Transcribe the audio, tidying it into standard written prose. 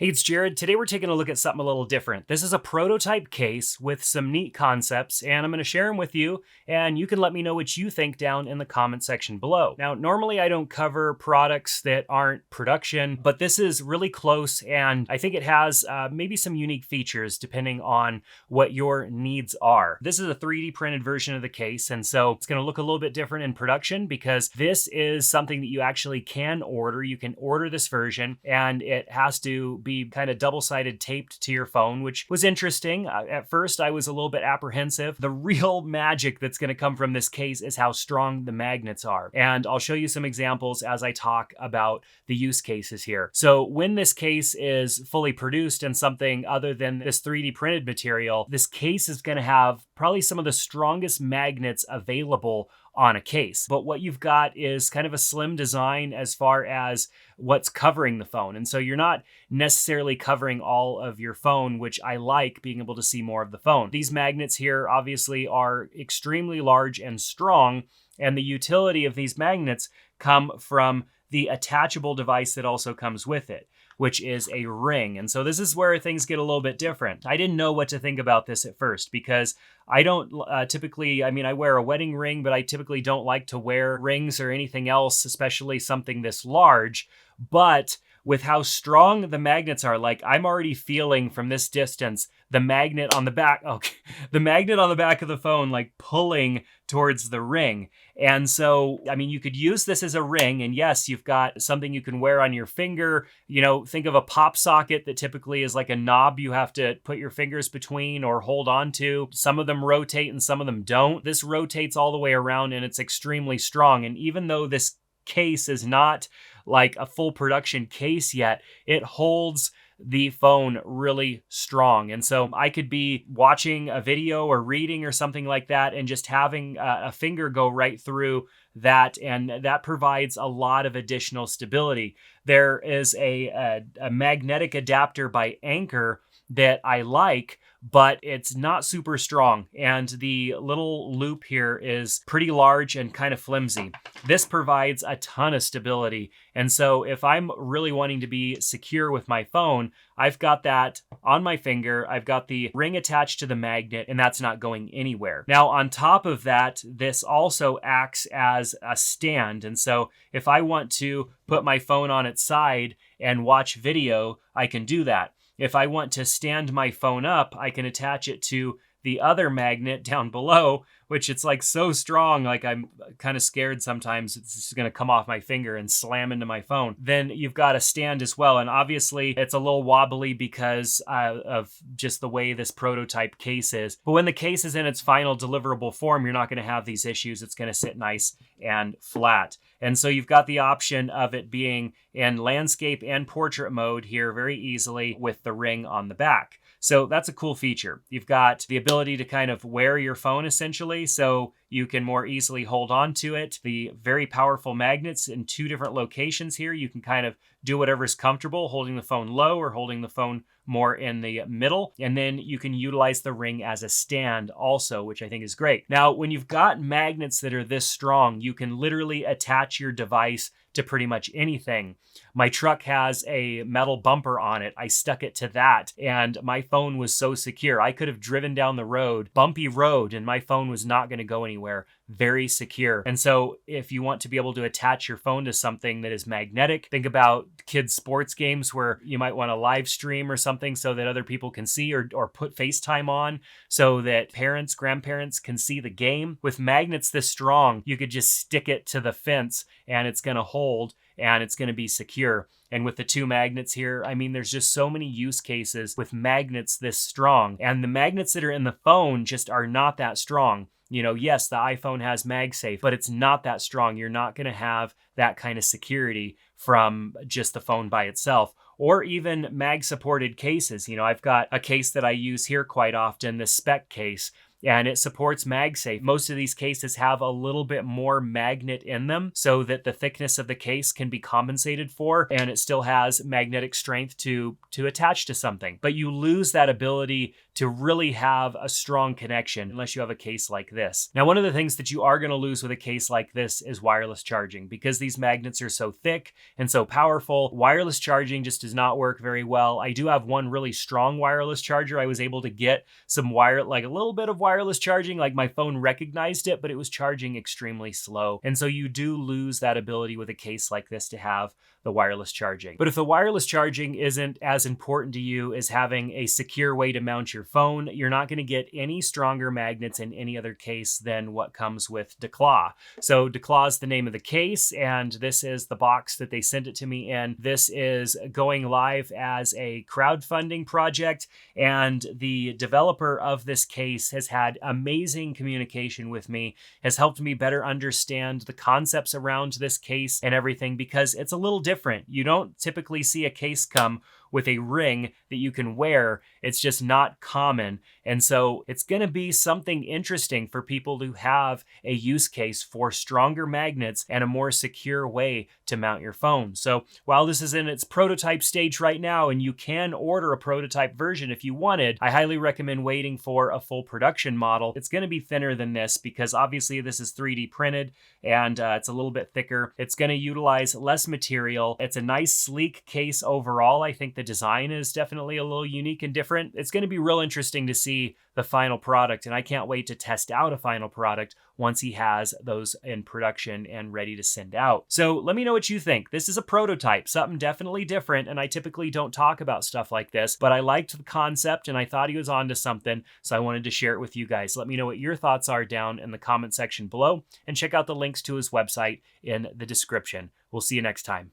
Hey, it's Jared. Today we're taking a look at something a little different. This is a prototype case with some neat concepts, and I'm going to share them with you, and you can let me know what you think down in the comment section below. Now, normally I don't cover products that aren't production, but this is really close, and I think it has maybe some unique features depending on what your needs are. This is a 3D printed version of the case, and so it's going to look a little bit different in production because this is something that you actually can order. You can order this version, and it has to be kind of double-sided taped to your phone, which was interesting. At first, I was a little bit apprehensive. The real magic that's going to come from this case is how strong the magnets are. And I'll show you some examples as I talk about the use cases here. So when this case is fully produced in something other than this 3D printed material, this case is going to have probably some of the strongest magnets available on a case. But what you've got is kind of a slim design as far as what's covering the phone. And so you're not necessarily covering all of your phone, which I like, being able to see more of the phone. These magnets here obviously are extremely large and strong, and the utility of these magnets come from the attachable device that also comes with it, which is a ring. And so this is where things get a little bit different. I didn't know what to think about this at first because I don't typically, I wear a wedding ring, but I typically don't like to wear rings or anything else, especially something this large. But with how strong the magnets are, like I'm already feeling from this distance, the magnet on the back, the magnet on the back of the phone, like pulling towards the ring. And so, you could use this as a ring, and yes, you've got something you can wear on your finger. Think of a pop socket that typically is like a knob you have to put your fingers between or hold on to. Some of them rotate and some of them don't. This rotates all the way around and it's extremely strong. And even though this case is not like a full production case yet, it holds the phone really strong. And so I could be watching a video or reading or something like that and just having a finger go right through that, and that provides a lot of additional stability. There is a magnetic adapter by Anker that I like, but it's not super strong, and the little loop here is pretty large and kind of flimsy. This provides a ton of stability, and so if I'm really wanting to be secure with my phone, I've got that on my finger, I've got the ring attached to the magnet, and that's not going anywhere. Now, on top of that, this also acts as a stand, and so if I want to put my phone on its side and watch video, I can do that. If I want to stand my phone up, I can attach it to the other magnet down below, which it's like so strong, like I'm kind of scared sometimes it's just going to come off my finger and slam into my phone. Then you've got a stand as well, and obviously it's a little wobbly because of just the way this prototype case is. But when the case is in its final deliverable form, you're not going to have these issues. It's going to sit nice and flat. And so you've got the option of it being in landscape and portrait mode here very easily with the ring on the back. So that's a cool feature. You've got the ability to kind of wear your phone essentially, so you can more easily hold on to it. The very powerful magnets in two different locations here. You can kind of do whatever's comfortable, holding the phone low or holding the phone more in the middle. And then you can utilize the ring as a stand also, which I think is great. Now, when you've got magnets that are this strong, you can literally attach your device to pretty much anything. My truck has a metal bumper on it. I stuck it to that, and my phone was so secure. I could have driven down the road, bumpy road, and my phone was not going to go anywhere. Very secure. And so if you want to be able to attach your phone to something that is magnetic, think about kids' sports games where you might want to live stream or something so that other people can see, or put FaceTime on so that parents, grandparents can see the game. With magnets this strong, you could just stick it to the fence and it's going to hold and it's going to be secure. And with the two magnets here, there's just so many use cases with magnets this strong. And the magnets that are in the phone just are not that strong. Yes, the iPhone has MagSafe, but it's not that strong. You're not going to have that kind of security from just the phone by itself, or even mag-supported cases. I've got a case that I use here quite often, the Spec case, and it supports MagSafe. Most of these cases have a little bit more magnet in them so that the thickness of the case can be compensated for, and it still has magnetic strength to attach to something. But you lose that ability to really have a strong connection unless you have a case like this. Now, one of the things that you are going to lose with a case like this is wireless charging. Because these magnets are so thick and so powerful, wireless charging just does not work very well. I do have one really strong wireless charger. I was able to get some like a little bit of wireless charging, like my phone recognized it, but it was charging extremely slow. And so you do lose that ability with a case like this to have the wireless charging. But if the wireless charging isn't as important to you as having a secure way to mount your phone, you're not going to get any stronger magnets in any other case than what comes with Declaw. So Declaw is the name of the case, and this is the box that they sent it to me in. This is going live as a crowdfunding project, and the developer of this case has had amazing communication with me, has helped me better understand the concepts around this case and everything, because it's a little different. You don't typically see a case come with a ring that you can wear. It's just not common. And so it's going to be something interesting for people who have a use case for stronger magnets and a more secure way to mount your phone. So while this is in its prototype stage right now, and you can order a prototype version if you wanted, I highly recommend waiting for a full production model. It's going to be thinner than this because obviously this is 3D printed, and it's a little bit thicker. It's going to utilize less material. It's a nice sleek case overall. I think the design is definitely a little unique and different. It's going to be real interesting to see the final product, and I can't wait to test out a final product once he has those in production and ready to send out. So let me know what you think. This is a prototype, something definitely different, and I typically don't talk about stuff like this, but I liked the concept and I thought he was onto something, so I wanted to share it with you guys. Let me know what your thoughts are down in the comment section below, and check out the links to his website in the description. We'll see you next time.